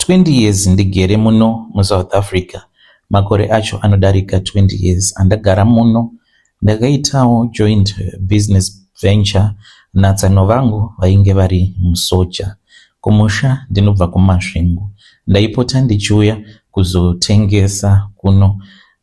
20 years ndigere muno muSouth Africa. Makore acho anodarika 20 years andagara muno. Ndakaitawo joint business venture natsano vangu vainge vari musoja. Kumusha ndinobva kumasvingo. Ndaipota ndichiuya kuzotengesa kuno.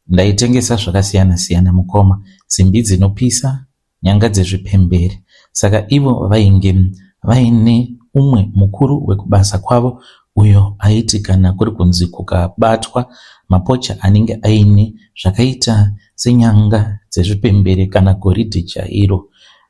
Ndaitengesa zvakasiyana siyana mukoma, simbi dzinopisa, nyanga dzezvipembere. Saka ivo vainge vaine umwe mukuru wekubasa kwavo uyo aiti kana kuri kunzi kukabatwa mapocha anenge aine zvakaita senyanga dzezvipembere kana goridhe chairo,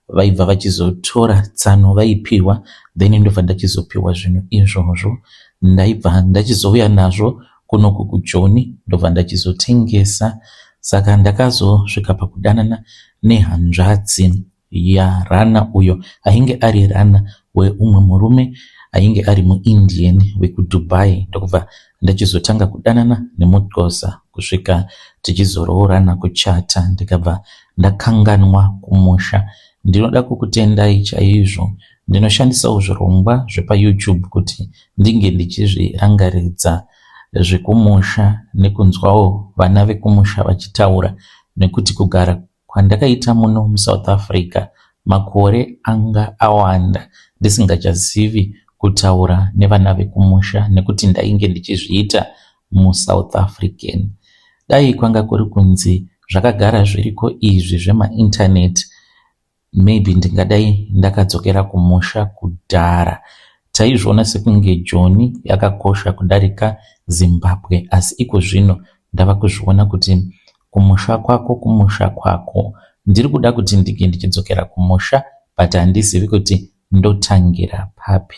vaibva vachizotora tsano vaipiwa, then ndobva ndachizopiwa zvinhu izvozvo. Ndaibva ndachizouya nazvo kunoku kuJoni, ndobva ndachizotengesa. Saka ndakazosvika pakudanana nehanzvadzi yaRana, uyo ainge ari Rana weumwe murume ainge ari muIndian wekuDubai. Ndokubva ndachizotanga kudanana nemuXhosa kusvika tichizoroorana kuchata, ndikabva ndakanganwa kumusha. Ndinoda kukutendai chaizvo. Ndinoshandisawo zvirongwa zvepaYouTube kuti ndinge ndichizvirangaridza zvekumusha nekunzwawo vana vekumusha vachitaura, nekuti kugara kwandakaita muno muSouth Africa makore anga awanda ndisingachazivi kutaura nevana vekumusha, nekuti ndainge ndichizviita muSouth African. Dai kwanga kuri kunzi zvakagara zviriko izvi zvemainternet, maybe ndingadai ndakadzokera kumusha kudhara. Taizvona sekunge Joni yakakosha kudarika Zimbabwe, asi iko zvino ndava kuzviona kuti kumusha kwako. Ndiri kuda kuti ndinge ndichidzokera kumusha, but handizivi kuti ndotangira papi.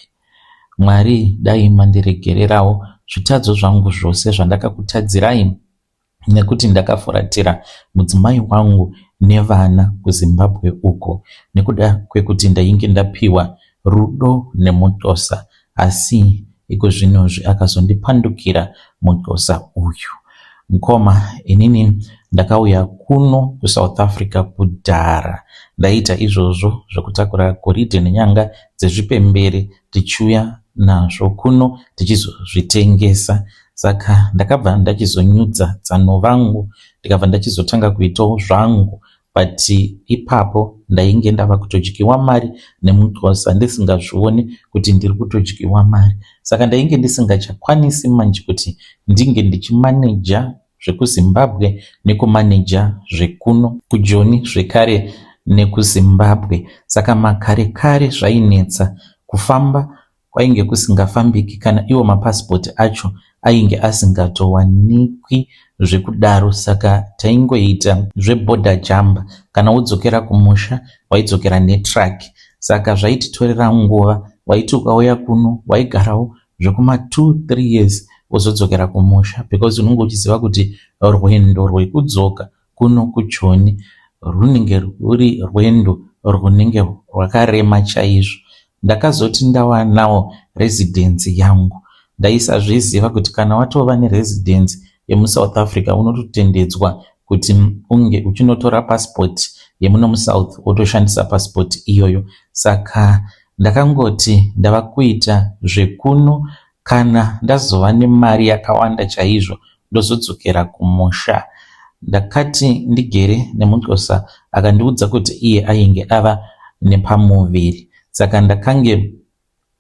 Mwari dai mandiregererawo zvitadzo zvangu zvose zvandakakutadzirai, nekuti ndakafuratira mudzimai wangu nevana kuZimbabwe uko, nekuda kwekuti ndainge ndapiwa rudo nemuXhosa, asi iko zvinozvi akazondipandukira muXhosa uyu. Mukoma, inini ndakauya kuno kuSouth Africa kudhara. Ndaita izvozvo zvekutakura goridhe nenyanga dzezvipembere tichiuya nazvo kuno tichizozvitengesa. Saka ndakabva ndachizonyudza tsano vangu, ndikabva ndachizotanga kuitawo zvangu, but ipapo ndainge ndava kutodyiwa mari nemuXhosa ndisingazvioni kuti ndiri kutodyiwa mari. Saka ndainge ndisingachakwanisi manje kuti ndinge ndichimaneja zvekuZimbabwe nekumaneja zvekuno kuJoni zvekare nekuZimbabwe. Saka makare zvainetsa kufamba, kwainge kusingafambiki kana iwo mapasipoti acho ainge asingatowanikwi zvekudaro. Saka taingoita zveborder jump, kana wodzokera kumusha waidzokera netruck. Saka zvaititorera nguva, waiti ukauya kuno waigarawo zvekuma 2-3 years wozodzokera kumusha, because unenge uchiziva kuti rwendo rwekudzoka kuno kuJoni runenge rwuri rwendo runenge rwakarema chaizvo. Ndakazoti ndawanawo residence yangu, ndaisazviziva kuti kana watova neresidence yemuSouth Africa unototendedzwa kuti unge uchinotora passport yemuno muSouth wotoshandisa passport iyoyo. Saka ndakangoti ndava kuita zvekuno, kana ndazova nemari yakawanda chaizvo ndozodzokera kumusha. Ndakati ndigere nemuXhosa, akandiudza kuti iye ainge ava nepamuviri. Saka ndakange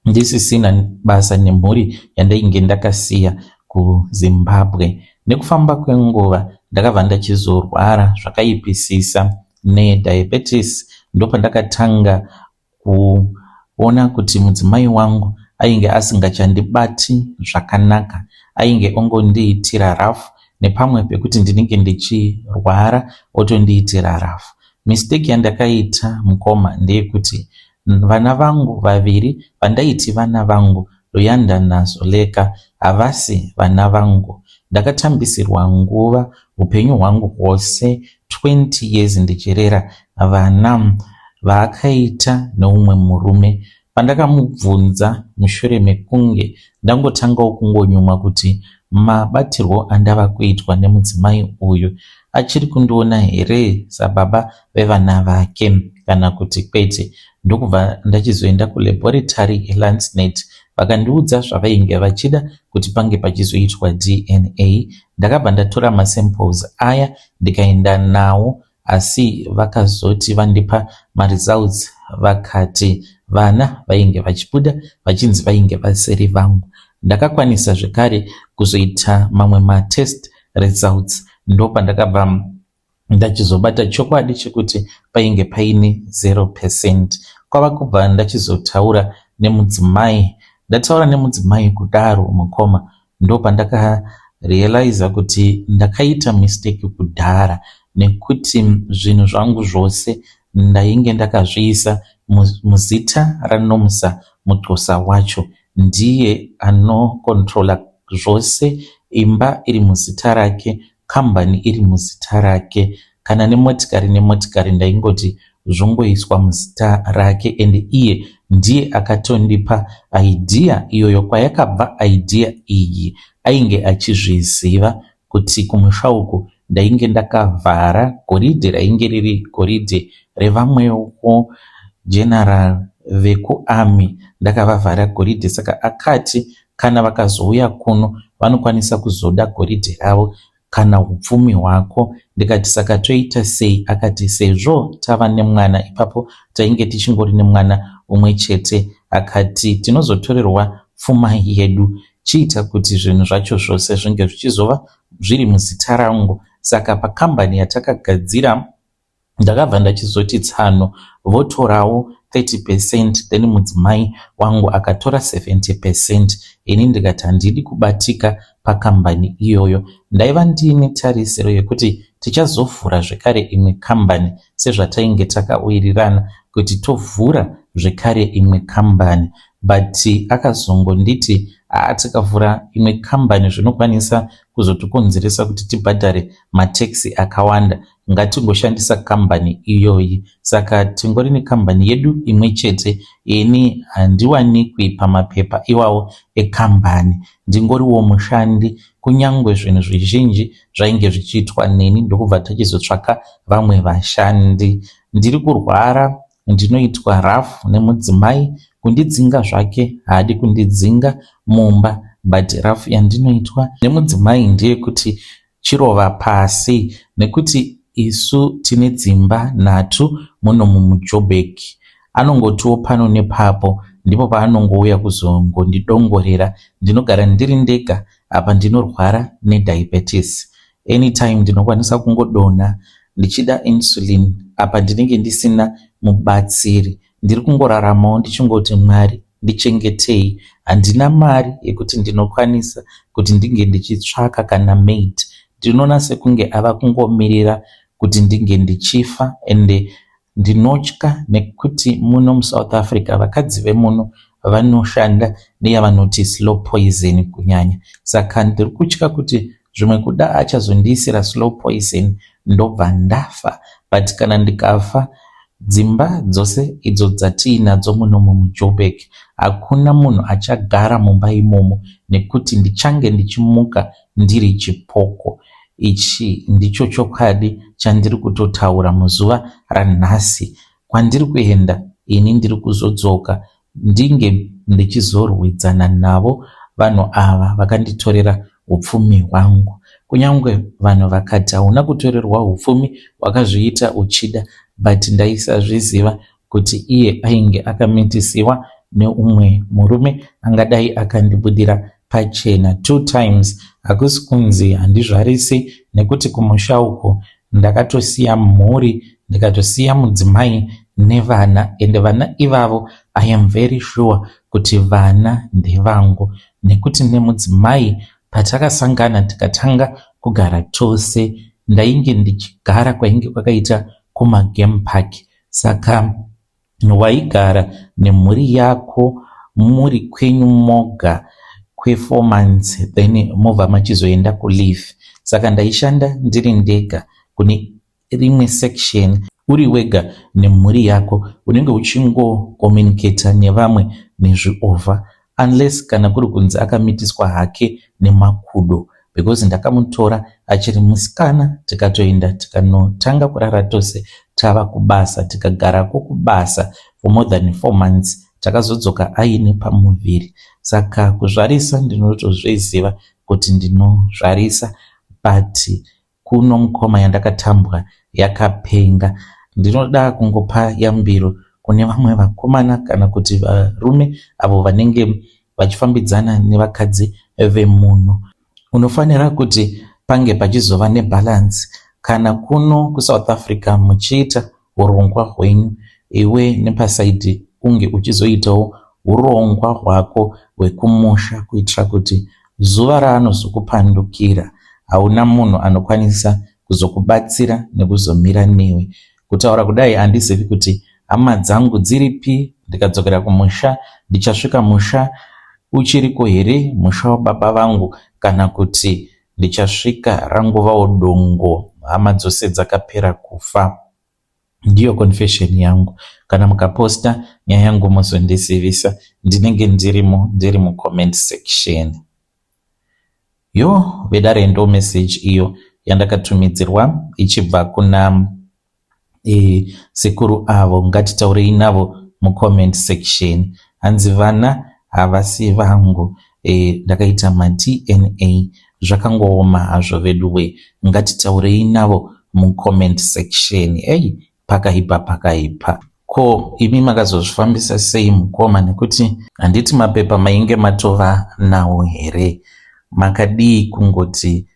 ndisisina basa nemhuri yandainge ndakasiya kuZimbabwe. Nekufamba kwenguva ndakabva ndachizorwara zvakaipisisa nediabetes. Ndopa ndakatanga kuona kuti mudzimai wangu ainge asingachandibati zvakanaka, ainge ongondiitira rafu, nepamwe pekuti ndinenge ndichirwara otondiitira rafu. Mistake yandakaita mukoma ndeyekuti vana vangu vaviri vandaiti vana vangu, Luyanda naZoleka, havasi vana vangu. Ndakatambisirwa nguva upenyu hwangu hwose 20 years ndichirera vana vaakaita neumwe murume. Pandakamubvunza mushure mekunge ndangotangawo kungonyumwa kuti mabatirwo andava kuitwa nemudzimai uyu achiri kundiona here sababa vevana vake kana kuti kwete, ndokubva ndachizoenda kulaboratory yeLandsnet vakandiudza zvavainge vachida kuti pange pachizoitwa DNA. Ndakabva ndatora masamples aya ndikaenda nawo, asi vakazoti vandipa maresults vakati vana vainge vachibuda vachinzi vainge vasiri vangu. Ndakakwanisa zvekare kuzoita mamwe matest results, ndo pandakabva ndachizobata chokwadi chekuti painge paine 0%. Kwava kubva ndachizotaura nemudzimai, ndataura nemudzimai kudaro mukoma, ndo pandakarealiza kuti ndakaita mistake kudhara, nekuti zvinhu zvangu zvose ndainge ndakazviisa muzita raNomusa Muxhosa wacho. Ndiye anokontrola zvose, imba iri muzita rake, kambani iri muzita rake, kana nemotikari ndaingoti zvongoiswa muzita rake, ende iye ndiye akatondipa idea iyoyo. Kwayakabva idea iyi ainge achizviziva kuti kumusha uku ndainge ndakavhara goridhe rainge riri goridhe revamwewo general vekuarmy, ndakavavhara goridhe. Saka akati kana vakazouya kuno vanokwanisa kuzoda goridhe ravo kana upfumi hwako. Ndikati saka toita sei? Akati sezvo tava nemwana, ipapo tainge tichingori nemwana umwe chete, akati tinozotorerwa pfuma yedu, chiita kuti zvinhu zvacho zvose zvinge zvichizova zviri muzita rangu. Saka pakambani yatakagadzira ndakabva ndachizoti tsano, votorawo 30%, then mudzimai wangu akatora 70%. Ini ndikati handidi kubatika pakambani iyoyo. Ndaiva ndiine tarisiro yekuti tichazovhura zvekare imwe kambani, sezvatainge takawirirana kuti tovhura zvekare imwe kambani. But akazongonditi tikavhura imwe kambani zvinokwanisa kuzotikonzeresa kuti tibhadhare mataxi akawanda, ngatingoshandisa kambani iyoyi. Saka tingori nekambani yedu imwe chete. Ini handiwanikwi pamapepa iwawo ekambani, ndingoriwo mushandi, kunyangwe zvinhu zvizhinji zvainge zvichiitwa neni ndokubva tachizotsvaka vamwe vashandi. Ndiri kurwara, ndinoitwa rafu nemudzimai, kundidzinga zvake haadi kundidzinga mumba, but rafu yandinoitwa nemudzimai ndeye kuti chirova pasi, nekuti isu tine dzimba 3 muno muJoburg. Anongotiwo pano nepapo, ndipo paanongouya kuzongondidongorera. Ndinogara ndiri ndega apa, ndinorwara nediabetes. Anytime ndinokwanisa kungodonha ndichida insulin, apa ndinenge ndisina mubatsiri. Ndiri kungoraramawo ndichingoti Mwari ndichengetei. Handina mari yekuti ndinokwanisa kuti ndinge ndichitsvaka kana maid. Ndinoona sekunge ava kungomirira kuti ndinge ndichifa, ende ndinotya nekuti muno muSouth Africa vakadzi vemuno vanoshanda neyavanoti slow poison kunyanya. Saka ndiri kutya kuti zvimwe kuda achazondiisira slow poison ndobva ndafa. But kana ndikafa, dzimba dzose idzo dzatiinadzo muno muJoburg, hakuna munhu achagara mumba imomo, nekuti ndichange ndichimuka ndiri chipoko. Ichi ndicho chokwadi chandiri kutotaura muzuva ranhasi. Kwandiri kuenda ini ndiri kuzodzoka ndinge ndichizorwidzana navo vanhu ava vakanditorera upfumi hwangu. Kunyangwe vanhu vakati hauna kutorerwa upfumi, wakazviita uchida, but ndaisazviziva kuti iye ainge akamitisiwa neumwe murume angadai akandibudira pachena 2 times. Hakusi kunzi handizvarisi, nekuti kumusha uko ndakatosiya mhuri, ndikatosiya mudzimai nevana, ende vana ivavo I am very sure kuti vana ndevangu, nekuti nemudzimai patakasangana tikatanga kugara tose ndainge ndichigara kwainge kwakaita kumagame park. Saka waigara nemhuri yako muri kwenyu moga kwe4 months, then mobva machizoenda kuleave. Saka ndaishanda ndiri ndega kune rimwe section, uri wega nemhuri yako, unenge uchingokomunicata nevamwe nezviovha, unless kana kuri kunzi akamitiswa hake nemakudo, because ndakamutora achiri musikana, tikatoenda tikanotanga kurara tose tava kubasa, tikagarako kubasa for more than 4 months, takazodzoka aine pamuviri. saka kuzvarisa ndinotozviziva kuti ndinozvarisa, but kuno mukoma yandakatambwa yakapenga. Ndinoda kungopa yambiro kune vamwe vakomana kana kuti varume avo vanenge vachifambidzana nevakadzi vemunhu. Unofanira kuti pange pachizova nebalance. Kana kuno kuSouth Africa muchiita urongwa hwenyu, iwe nepasaidi unge uchizoitawo urongwa hwako hwekumusha, kuitira kuti zuva raanozokupandukira hauna munhu anokwanisa kuzokubatsira nekuzomira newe. Kutaura kudai handizivi kuti hama dzangu dziripi, ndikadzokera kumusha ndichasvika musha uchiriko here, musha wababa vangu, kana kuti ndichasvika ranguvawo dongo, hama dzose dzakapera kufa. Ndiyo confession yangu. Kana mukaposta nyaya yangu muzondisivisa, ndinenge ndiri mu comment section. Yo vedarendo message iyo yandakatumidzirwa ichibva kuna sekuru avo, ngatitaurei navo mu comment section. Hanzi vana havasi vangu, ndakaita ma DNA zvakangooma hazvo veduwe, ngatitaurei navo mu comment section. Pakaipa. Ko imi makazozvifambisa sei mukoma, nekuti handiti mapepa mainge matova nawo here? Makadii kungoti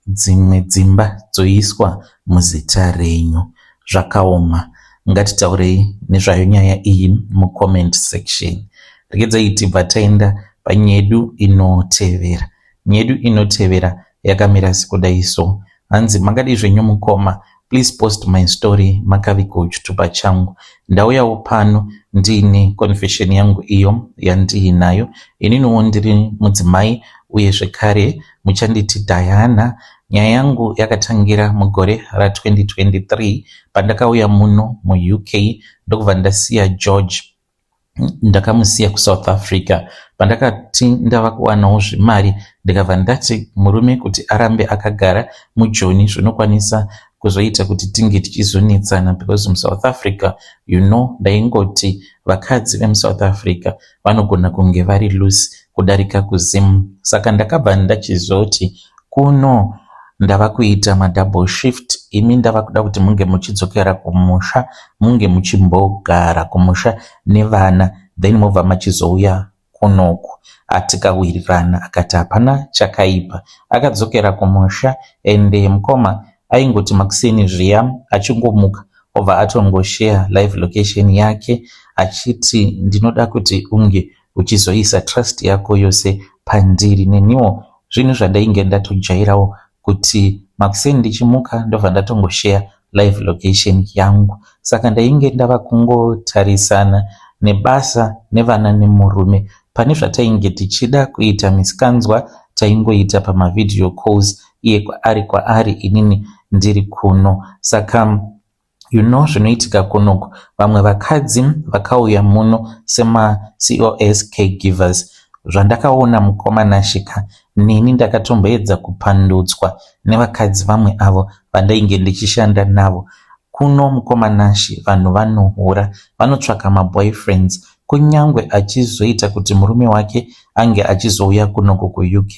dzimwe dzimba dzoiswa muzita renyu? Zvakaoma. Ngatitaurei nezvayo nyaya iyi mu comment section. Regedzai tibva taenda panyedu inotevera. Nyedu inotevera yakamira sekudaiso. Hanzi makadii zvenyu mukoma, please post my story makaviko chitupa changu. Ndauyawo pano ndine confession yangu iyo yandiinayo. Ininiwo ndiri mudzimai uye zvekare muchanditi Diana. Nyaya yangu yakatangira mugore ra2023 pandakauya muno mu UK ndokubva ndasiya George, ndakamusiya kuSouth Africa. Pandakati ndava kuwanawo zvimari ndikabva ndati murume kuti arambe akagara muJoni zvinokwanisa kuzoita kuti tinge tichizonetsana, because muSouth Africa ndaingoti vakadzi vemuSouth Africa vanogona kunge vari loose kudarika kuzimu. Saka ndakabva ndachizoti kuno ndava kuita madouble shift. Imi ndava kuda kuti munge muchidzokera kumusha, munge muchimbogara kumusha nevana, then mobva machizouya kunoku. Atikawirirana, akati hapana chakaipa, akadzokera kumusha. Ende mukoma aingoti makuseni zviya achingomuka obva atongoshare live location yake achiti ndinoda kuti unge uchizoisa trust yako yose pandiri. Neniwo zvinhu zvandainge ndatojairawo kuti makuseni ndichimuka ndobva ndatongoshare live location yangu. Saka ndainge ndava kungotarisana nebasa nevana nemurume. Pane zvatainge tichida kuita misikanzwa taingoita pamavideo calls, iye kwaari inini ndiri kuno. Saka zvinoitika kunoku, vamwe vakadzi vakauya muno sema COS caregivers. Zvandakaona mukoma Nashika, nini ndakatomboedza kupandudzwa nevakadzi vamwe avo vandainge ndichishanda navo. Kuno mukoma Nashi vanhu vanohura, vanotsvaka maboyfriends, kunyangwe achizoita kuti murume wake ange achizouya kunoku kuUK,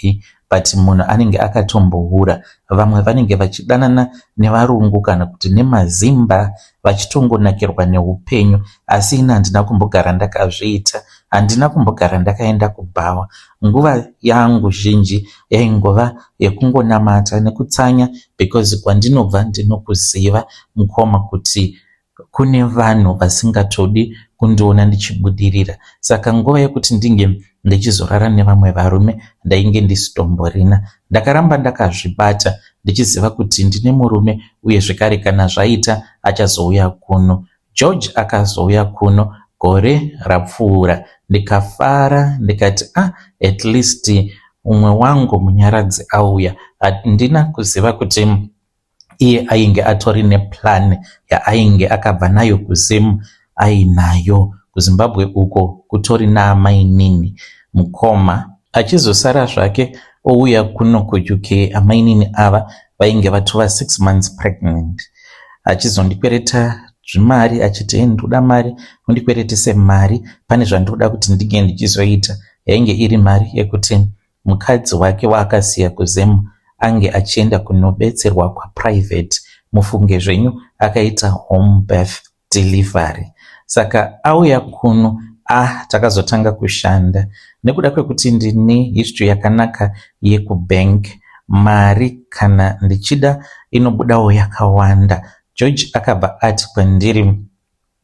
but munhu anenge akatombohura. Vamwe vanenge vachidanana nevarungu kana kuti nemazimba, vachitongonakirwa neupenyu. Asi ina handina kumbogara ndakazviita, handina kumbogara ndakaenda kubhawa. Nguva yangu zhinji yaingova yekungonamata nekutsanya, because kwandinobva ndinokuziva mukoma kuti kune vanhu vasingatodi kundiona ndichibudirira. Saka nguva yekuti ndinge ndichizorara nevamwe varume ndainge ndisitomborina. Ndakaramba ndakazvibata ndichiziva kuti ndine murume, uye zvekare kana zvaita achazouya kuno. George akazouya kuno gore rapfuura. Ndikafara ndikati at least umwe wangu munyaradzi auya. Handina kuziva kuti iye ainge atori neplan yaainge akabva nayo kuzimu ainayo. KuZimbabwe uko kutori naamai nini. Mukoma achizosara zvake ouya kuno kuUK. Amai nini ava vainge vatova 6 months pregnant. Achizondikwereta zvimari achiti ndikuda mari, undikweretese mari, pane zvandikuda kuti ndinge ndichizoita. yainge iri mari yekuti mukadzi wake waakasiya kuZemu ange achienda kunobetserwa kwaprivate. Mufunge zvenyu akaita home birth delivery. Saka auya kuno takazotanga kushanda. Nekuda kwekuti ndine history yakanaka yekubank, mari kana ndichida inobudawo yakawanda. George akabva ati kwandiri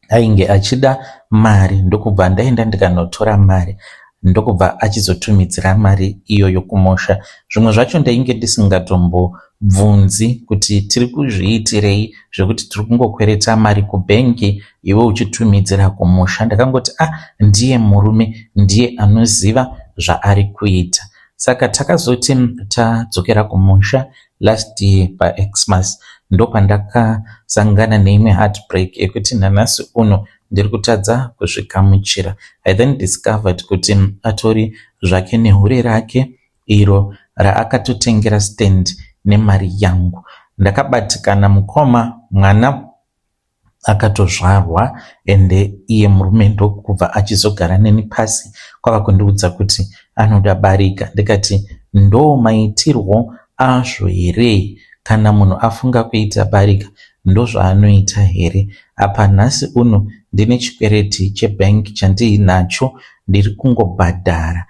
ainge achida mari, ndokubva ndaenda ndikanotora mari, ndokubva achizotumidzira mari iyoyo kumusha. Zvimwe zvacho ndainge ndisingatombobvunzi kuti tiri kuzviitirei zvekuti tiri kungokwereta mari kubhengi iwe uchitumidzira kumusha. Ndakangoti ndiye murume, ndiye anoziva zvaari kuita. Saka takazoti tadzokera kumusha last year paXmas, ndopandakasangana neimwe heartbreak yekuti nanhasi uno ndiri kutadza kuzvikamuchira. I then discovered kuti atori zvake nehure rake iro raakatotengera stand nemari yangu. Ndakabatikana mukoma, mwana akatozvarwa, ende iye murume ndokubva achizogara neni pasi kwava kundiudza kuti anoda barika. Ndikati ndo maitirwo azvo here? Kana munhu afunga kuita barika ndozvaanoita here? Apa nhasi uno ndine chikwereti chebank chandiinacho, ndiri kungobhadhara.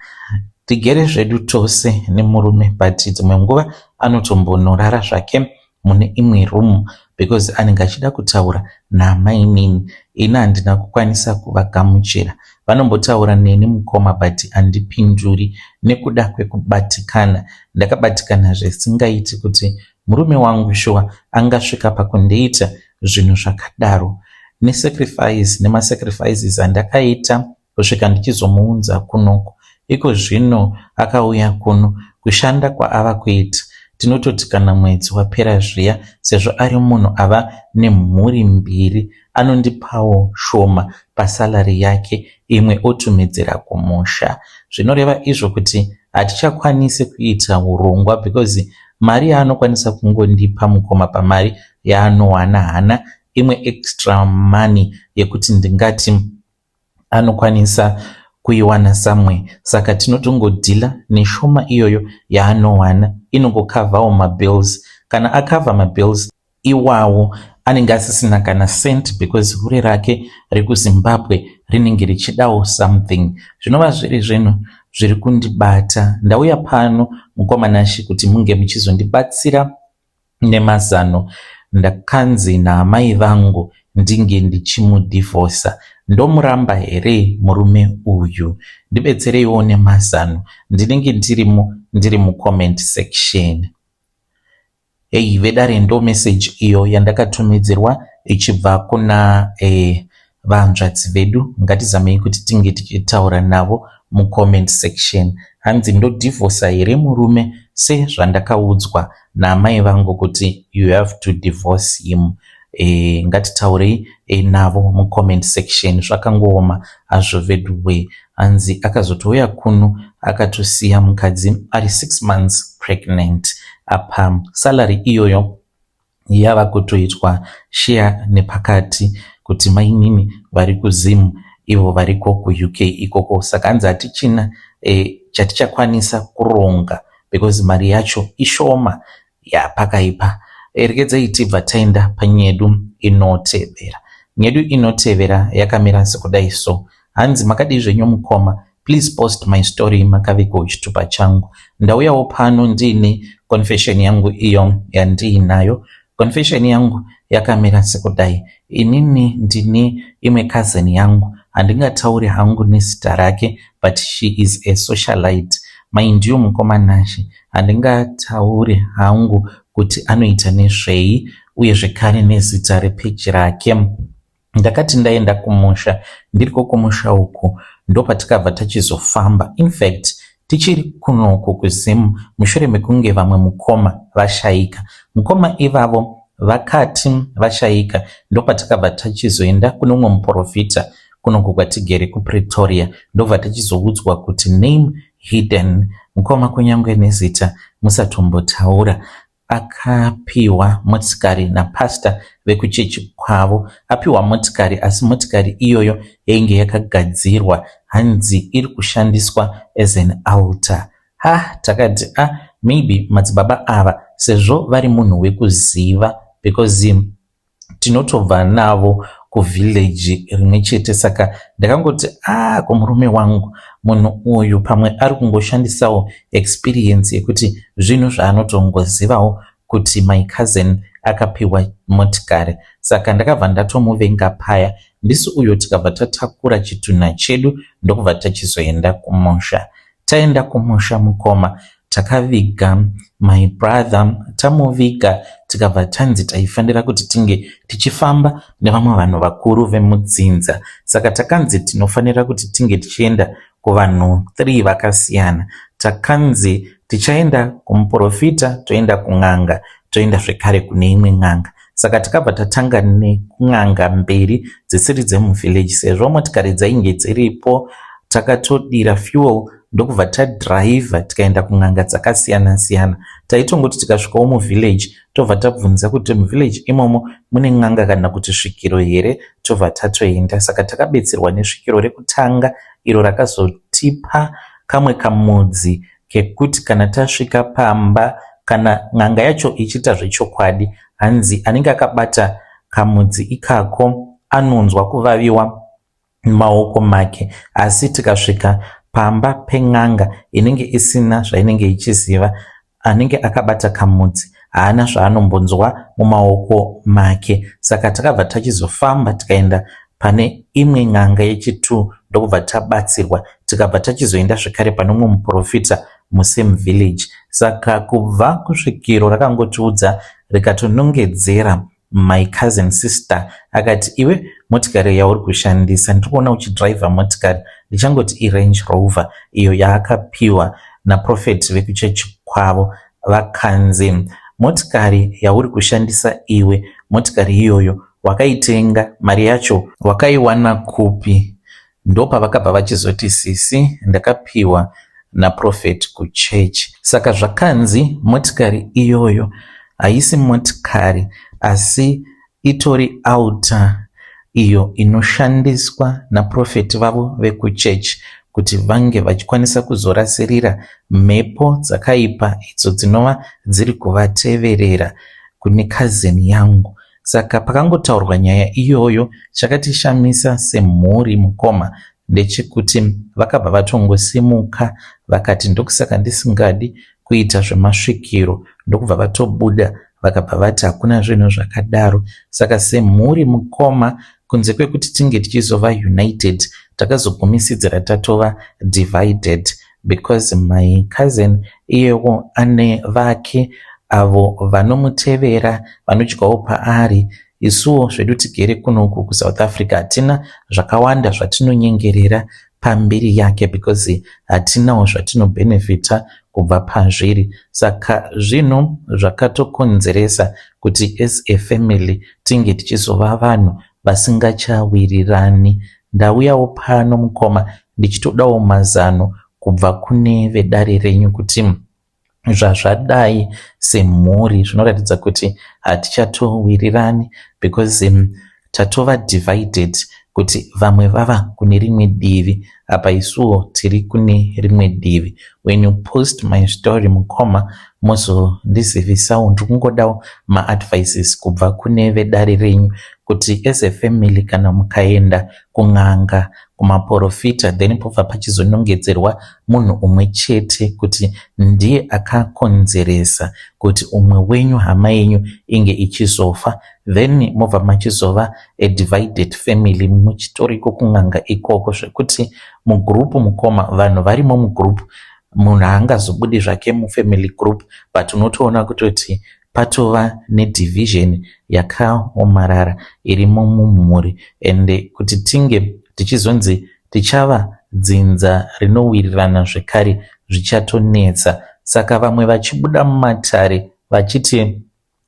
Tigere zvedu tose nemurume, but dzimwe nguva anotombonorara zvake mune imwe room because anenge achida kutaura namainini. Ina handina kukwanisa kuvagamuchira. Vanombotaura neni mukoma but handipinduri nekuda kwekubatikana. Ndakabatikana zvisingaiti kuti murume wangu shuwa angasvika pakundiita zvinhu zvakadaro. Nesacrifice nemasacrifices andakaita kusvika ndichizomuunza kunoko. Iko zvino akauya kuno kushanda kwaava kuita. Tinototi kana mwedzi wapera zviya, sezvo ari munhu ava nemhuri mbiri, anondipawo shoma pasalari yake, imwe otumidzira kumusha. Zvinoreva izvo kuti hatichakwanisi kuita urongwa because mari yaanokwanisa kungondipa mukoma pamari yaanowana hana imwe extra money yekuti ndingati anokwanisa kuiwana samwe. Saka tinotongodhila neshoma iyoyo yaanowana, inongokavhawo mabills. Kana akavha mabills iwawo anenge asisina kana cent because hure rake rekuZimbabwe rinenge richidawo something. Zvinova zviri zvinhu zviri kundibata. Ndauya pano mukomanashi kuti munge muchizondibatsira nemazano. Ndakanzi naamai vangu ndinge ndichimudhivorsa. Ndomuramba here murume uyu? Ndibetsereiwo nemazano. Ndinenge ndiri mucomment section. Hey vedare, ndo message iyo yandakatumidzirwa ichibva kuna vanzvadzi vedu. Ngatizamei kuti tinge tichitaura navo mucomment section. Hanzi ndo divorce here murume sezvandakaudzwa naamai vangu kuti you have to divorce him. Ngatitaurei navo mucomment section. Zvakangooma hazvo vedu we. Hanzi akazotouya kuno akatosiya mukadzi ari 6 months pregnant. Apa salary iyoyo yava kutoitwa share nepakati kuti mainini vari kuZimu, ivo variko kuUK ikoko. Saka hanzi hatichina chatichakwanisa kuronga because mari yacho ishoma yapakaipa. Regedzei tibva taenda panyedu inotevera. Nyedu inotevera yakamira sekudai so. Hanzi makadii zvenyu mukoma, please post my story makaviko chitupa changu. Ndauyawo pano ndine confession yangu iyo yandiinayo. Confession yangu yakamira sekudai. Inini ndine imwe cousin yangu, handingatauri hangu nezita rake, but she is a socialite. Mind you mukomanashi, handingatauri hangu kuti anoita nezvei uye zvekare nezita repeji rake. Ndakati ndaenda kumusha, ndiriko kumusha uku ndopatikabva tachizofamba. In fact, tichiri kunoku kuZimu mushure mekunge vamwe mukoma vashaika. Mukoma ivavo vakati vashaika ndopatikabva tachizoenda kuno mumwe muprofita kunoku kwatigere kuPretoria. Ndobva tachizoudzwa kuti name hidden, mukoma kunyangwe nezita musatombotaura. akapiwa motikari napasta vekuchechi kwavo. Apiwa motikari, asi motikari iyoyo yainge yakagadzirwa hanzi iri kushandiswa as an altar. Takati maybe madzibaba ava sezvo vari munhu wekuziva, because tinotobva navo kuvhileji rimwe chete. Saka ndakangoti kumurume wangu, munhu uyu pamwe ari kungoshandisawo experience yekuti zvinhu zvaanotongozivawo kuti my cousin akapiwa motikari. Saka ndakabva ndatomuvenga paya. Ndisu uyo tikabva tatakura chitunha chedu ndokubva tachizoenda kumusha. Taenda kumusha mukoma, takaviga my brother. Tamuviga tikabva tanzi taifanira kuti tinge tichifamba nevamwe vanhu vakuru vemudzinza. Saka takanzi tinofanira kuti tinge tichienda kuvanhu 3 vakasiyana. Takanzi tichaenda kumuprofita, toenda kun'anga, toenda zvekare kune imwe n'anga. Saka takabva tatanga nekun'anga mberi dzisiri dzemuvhileji. Sezvo motikari dzainge dziripo, takatodira fuel ndokubva tadhiraivha tikaenda kun'anga dzakasiyana siyana. Taitongoti tikasvikawo muvhileji tobva tabvunza kuti muvhileji imomo mune n'anga kana kuti svikiro here, tobva tatoenda. Saka takabetserwa nesvikiro rekutanga iro rakazotipa kamwe kamudzi kekuti kana tasvika pamba, kana n'anga yacho ichiita zvechokwadi, hanzi anenge akabata kamudzi ikako anonzwa kuvaviwa maoko make. Asi tikasvika pamba pen'anga inenge isina zvainenge ichiziva, anenge akabata kamudzi haana zvaanombonzwa mumaoko make. Saka takabva tachizofamba tikaenda pane imwe n'anga yechi2 ndokubva tabatsirwa, tikabva tachizoenda zvekare pane mumwe muprofita musame village. Saka kubva kusvikiro rakangotiudza rikatonongedzera my cousin sister akati, iwe motikari yauri kushandisa ndikuona uchidhiraivha motikari, ndichangoti iRange Rover iyo yaakapiwa naprofeti vekuchechi kwavo. Vakanzi motikari yauri kushandisa iwe, motikari iyoyo wakaitenga, mari yacho wakaiwana kupi? Ndopavakabva vachizoti sisi ndakapiwa naprofeti kuchechi. Saka zvakanzi motikari iyoyo haisi motikari asi itori altar iyo inoshandiswa naprofeti vavo vekuchechi kuti vange vachikwanisa kuzorasirira mhepo dzakaipa idzo dzinova dziri kuvateverera kune kazeni yangu. Saka pakangotaurwa nyaya iyoyo, chakatishamisa semhuri mukoma ndechekuti vakabva vatongosimuka vakati ndokusaka ndisingadi kuita zvemasvikiro, ndokubva vatobuda vakabva vati hakuna zvinhu zvakadaro. Saka semhuri mukoma, kunze kwekuti tinge tichizova united, takazogumisidzira tatova divided, because my cousin iyewo ane vake avo vanomutevera vanodyawo paari. Isuwo zvedu tigere kunoku kuSouth Africa hatina zvakawanda zvatinonyengerera pamberi yake, because hatinawo zvatinobhenefita kubva pazviri. Saka zvinhu zvakatokonzeresa kuti as a family tinge tichizova vanhu vasingachawirirani. Ndauyawo pano mukoma ndichitodawo mazano kubva kune vedare renyu kuti zvazvadai semhuri zvinoratidza kuti hatichatowirirani, because tatova divided, kuti vamwe vava kune rimwe divi apa isuwo tiri kune rimwe divi. When you post my story mukoma, muzondizivisawo. Ndikungodawo maadvices kubva kune vedare renyu kuti as a family kana mukaenda kun'anga, kumaprofita, then pobva pachizonongedzerwa munhu umwe chete kuti ndiye akakonzeresa kuti umwe wenyu, hama yenyu, inge ichizofa, then mobva machizova a divided family, muchitoriko kun'anga ikoko, zvekuti mugrupu mukoma, vanhu varimo mugrupu, munhu haangazobudi zvake mufamily group, but unotoona kutoti patova nedivision yakaomarara irimo mumhuri, and kuti tinge tichizonzi tichava dzinza rinowirirana zvekare zvichatonetsa. Saka vamwe vachibuda mumatare vachiti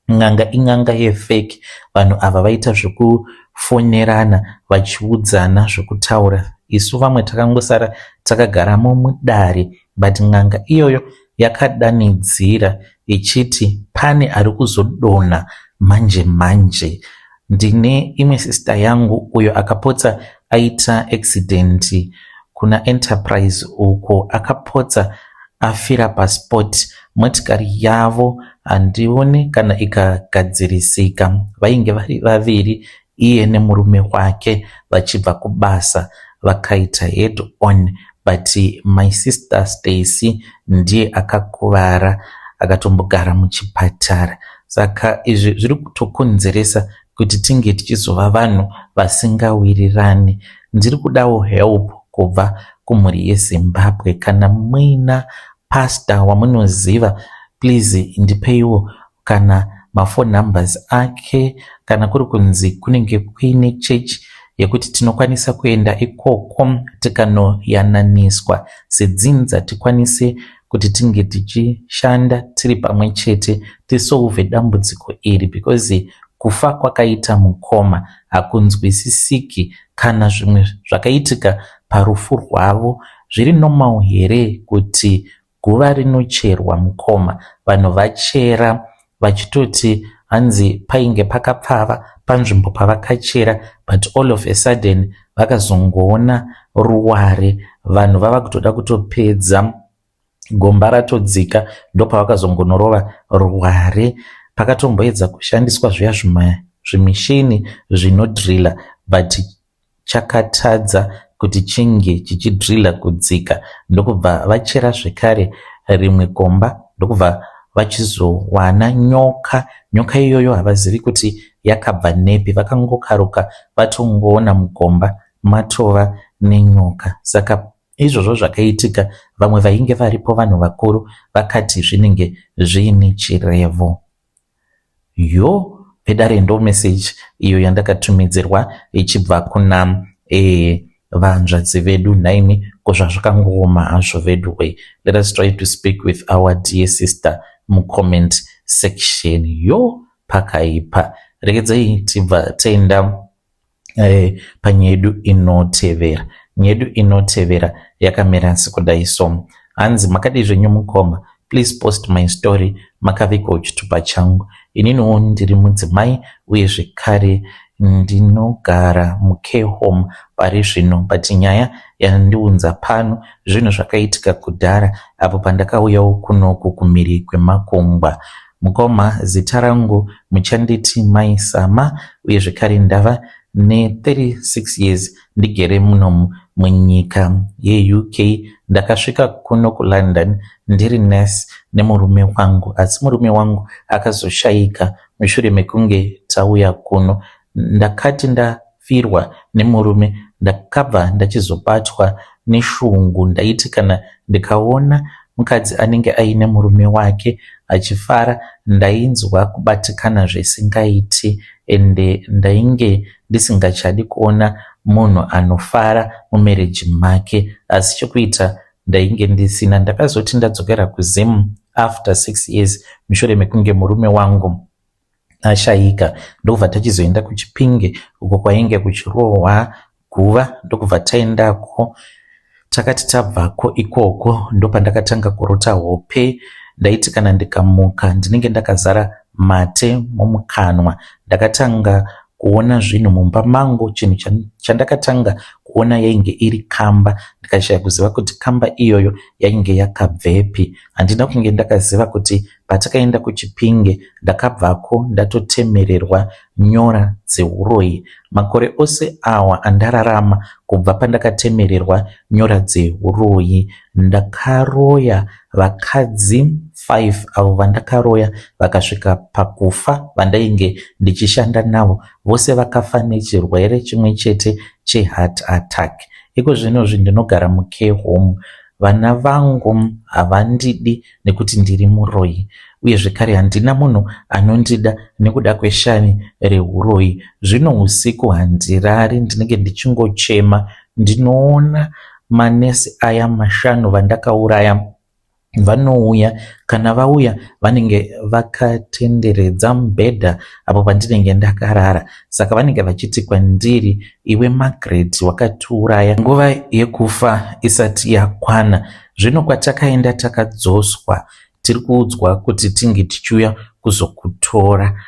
n'anga in'anga yefake, vanhu ava vaita zvekufonerana vachiudzana zvekutaura. Isu vamwe takangosara takagaramo mudare, but n'anga iyoyo yakadanidzira ichiti pane ari kuzodonha manje manje. Ndine imwe sister yangu uyo akapotsa aita accident kuna Enterprise uko akapotsa afira pasport. Motikari yavo handioni kana ikagadzirisika. Vainge vari vaviri, iye nemurume wake vachibva kubasa, vakaita head on, but my sister Stacy ndiye akakuvara akatombogara muchipatara. Saka izvi zviri kutokonzeresa kuti tinge tichizova vanhu vasingawirirani. Ndiri kudawo help kubva kumhuri yeZimbabwe. Kana muina pastor wamunoziva, please ndipeiwo kana mafone numbers ake, kana kuri kunzi kunenge kuine church yekuti tinokwanisa kuenda ikoko tikanoyananiswa sedzinza, tikwanise kuti tinge tichishanda tiri pamwe chete tisolve dambudziko iri, because kufa kwakaita mukoma hakunzwisisiki. Kana zvimwe zvakaitika parufu rwavo zviri normal here kuti guva rinocherwa mukoma? Vanhu vachera vachitoti hanzi painge pakapfava panzvimbo pavakachera, but all of a sudden vakazongoona ruware. Vanhu vava kutoda kutopedza, gomba ratodzika, ndopavakazongonorova ruware. Pakatomboedza kushandiswa zviya zvimishini zvinodrilla, but chakatadza kuti chinge chichidrilla kudzika. Ndokubva vachera zvekare rimwe gomba, ndokubva vachizowana nyoka. Nyoka iyoyo havazivi kuti yakabva nepi, vakangokaruka vatongoona mugomba matova nenyoka. Saka izvozvo zvakaitika, vamwe vainge varipo vanhu vakuru vakati zvinenge zviine chirevo. Yo pedare message iyo yandakatumidzirwa ichibva kuna vanzvadzi vedu. Naimi kozvazvakangooma hazvo vedu way. Let us try to speak with our dear sister mucomment section. Yo pakaipa. Regedzai tibva taenda panyedu inotevera. Nyedu inotevera yakamira sekudai so. Hanzi makadi zvenyu mukoma, please post my story makavika chitupa changu. Ininiwo ndiri mudzimai uye zvekare ndinogara mucare home pari zvino, but nyaya yandiunza pano zvinhu zvakaitika kudhara apo pandakauyawo kunoku kumhiri kwemakungwa. Mukoma, zita rangu muchanditi Mai Sama, uye zvekare ndava ne36 years ndigere muno munyika yeUK. Ndakasvika kuno kuLondon ndiri nurse nemurume wangu, asi murume wangu akazoshayika mushure mekunge tauya kuno. Ndakati ndafirwa nemurume ndakabva ndachizobatwa neshungu. Ndaiti kana ndikaona mukadzi anenge aine murume wake achifara, ndainzwa kubatikana zvisingaiti, ende ndainge ndisingachadi kuona munhu anofara mumereji make. Asi chokuita ndainge ndisina. Ndakazoti ndadzokera kuZim after 6 years mushure mekunge murume wangu ashayika, ndokubva tachizoenda kuChipinge uko kwainge kuchirohwa guva. Ndokubva taendako, takati tabvako ikoko ndopandakatanga kurota hope. Ndaiti kana ndikamuka ndinenge ndakazara mate mumukanwa. Ndakatanga kuona zvinhu mumba mangu. Chinhu chandakatanga kuona yainge iri kamba. Ndikashaya kuziva kuti kamba iyoyo yainge yakabvepi. Handina kunge ndakaziva kuti patakaenda kuChipinge ndakabvako ndatotemererwa nyora dzeuroyi. Makore ose awa andararama kubva pandakatemererwa nyora dzeuroyi, ndakaroya vakadzi 5 avo vandakaroya vakasvika pakufa, vandainge ndichishanda navo. Vose vakafa nechirwere chimwe chete cheheart attack. Iko zvinozvi ndinogara mucare home. Vana vangu havandidi nekuti ndiri muroyi, uye zvekare handina munhu anondida nekuda kweshani reuroyi. Zvino usiku handirari, ndinenge ndichingochema. Ndinoona manesi aya 5 vandakauraya vanouya. Kana vauya vanenge vakatenderedza mubhedha apo pandinenge ndakarara. Saka vanenge vachiti kwandiri, iwe Margaret wakatiuraya nguva yekufa isati yakwana. Zvino kwatakaenda takadzoswa tiri kuudzwa kuti tinge tichiuya kuzokutora.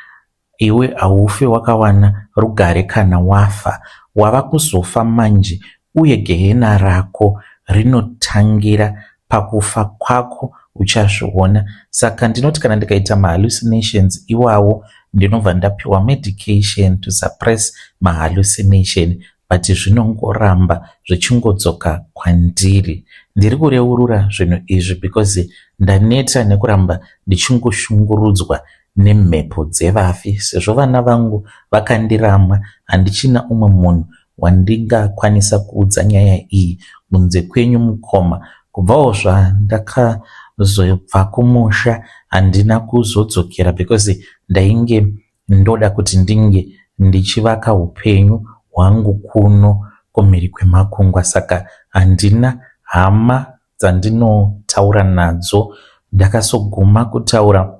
Iwe haufe wakawana rugare kana wafa, wava kuzofa manje, uye gehena rako rinotangira pakufa kwako, uchazviona. Saka ndinoti kana ndikaita mahallucinations iwawo ndinobva ndapiwa medication to suppress mahallucination, but zvinongoramba zvichingodzoka kwandiri. Ndiri kureurura zvinhu izvi because ndaneta nekuramba ndichingoshungurudzwa nemhepo dzevafi. Sezvo vana vangu vakandiramwa, handichina umwe munhu wandingakwanisa kuudza nyaya iyi kunze kwenyu mukoma. Kubvawo zvandakazobva kumusha handina kuzodzokera because ndainge ndoda kuti ndinge ndichivaka upenyu hwangu kuno kumhiri kwemakungwa. Saka handina hama dzandinotaura nadzo. Ndakazoguma kutaura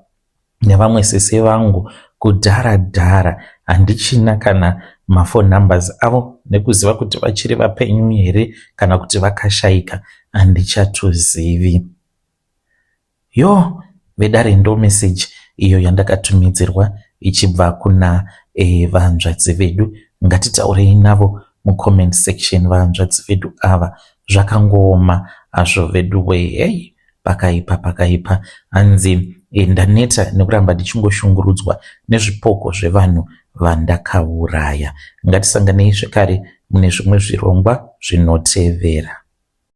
nevamwe sese vangu kudhara. Handichina kana mafoni numbers avo nekuziva kuti vachiri vapenyu here kana kuti vakashayika, handichatozivi. Vedare ndo message iyo yandakatumidzirwa ichibva kuna vahanzvadzi vedu. Ngatitaurei navo mucomment section. Vahanzvadzi vedu ava zvakangooma hazvo vedu we, pakaipa. Hanzi ndaneta nekuramba ndichingoshungurudzwa nezvipoko zvevanhu vandakauraya. Ngatisanganei zvekare mune zvimwe zvirongwa zvinotevera.